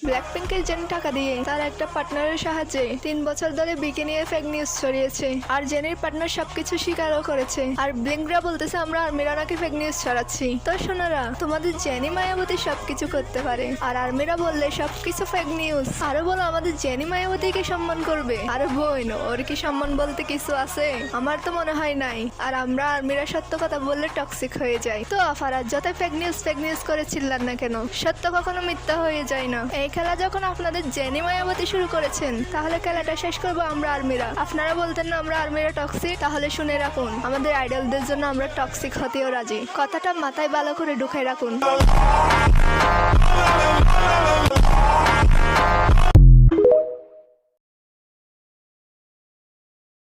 ব্ল্যাকপিঙ্কের gen টাকা দিয়ে তার একটা পার্টনারের সাহায্যে 3 বছর ধরে বিকি নিয়ে ফেক নিউজ ছড়িয়েছে। আর জেনের পার্টনার সবকিছু স্বীকারও করেছে। আর ব্লিঙ্করা বলতেছে আমরা আর্মিরা নাকি ফেক নিউজ ছড়াচ্ছি। তো শোনারা, তোমাদের জেনি মায়াবতী সবকিছু করতে পারে, আর আর্মিরা বললে সবকিছু ফেক নিউজ। আরো বলো আমাদের জেনি মায়াবতীকে সম্মান করবে। আরে বোন, ওর কি সম্মান বলতে কিছু আছে? আমার তো মনে হয় নাই। আর আমরা আর্মিরা সত্য কথা বললে টক্সিক হয়ে যায়। তো ফারাজ যত ফেক নিউজ করে চিল্লান না কেন, সত্য কখনো মিথ্যা হয়ে যায় না। এই খেলা যখন আপনাদের জেনি মায়াবতী শুরু করেছেন, তাহলে খেলাটা শেষ করবো আমরা আর্মিরা। আপনারা বলতেন না আমরা আর্মিরা টক্সিক, তাহলে শুনে রাখুন, আমাদের আইডলদের জন্য আমরা টক্সিক হতেও রাজি। কথাটা মাথায় ভালো করে ঢুকাই রাখুন।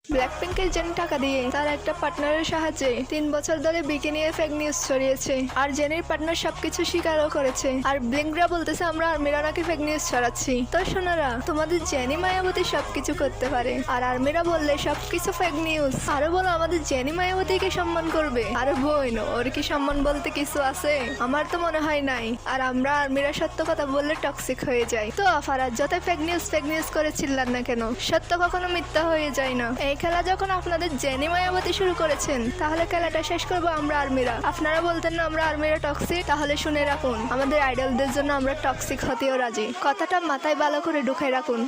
ব্ল্যাকপিঙ্কের জেন টাকা দিয়ে তার একটা পার্টনারের সাহায্যে 3 বছর ধরে বিকি নিয়ে ফেক নিউজ ছড়িয়েছে। আর জেনের পার্টনার সবকিছু স্বীকারও করেছে। আর ব্লিঙ্করা বলতেছে আমরা আর্মিরা নাকি ফেক নিউজ ছড়াচ্ছি। তো শোনারা, তোমাদের জেনি মায়াবতী সবকিছু করতে পারে, আর আর্মিরা বললে সবকিছু ফেক নিউজ। আরো বলো আমাদের জেনি মায়াবতীকে সম্মান করবে। আরে বোন, ওর কি সম্মান বলতে কিছু আছে? আমার তো মনে হয় নাই। আর আমরা আর্মিরা সত্য কথা বললে টক্সিক হয়ে যায়। তো ফারাজ যত ফেক নিউজ করে চিল্লান না কেন, সত্য কখনো মিথ্যা হয়ে যায় না। এই খেলা যখন আপনাদের জেনি মায়াবতী শুরু করেছেন, তাহলে খেলাটা শেষ করবো আমরা আর্মিরা। আপনারা বলতেন না আমরা আর্মিরা টক্সিক, তাহলে শুনে রাখুন, আমাদের আইডলদের জন্য আমরা টক্সিক হতেও রাজি। কথাটা মাথায় ভালো করে ঢুকাই রাখুন।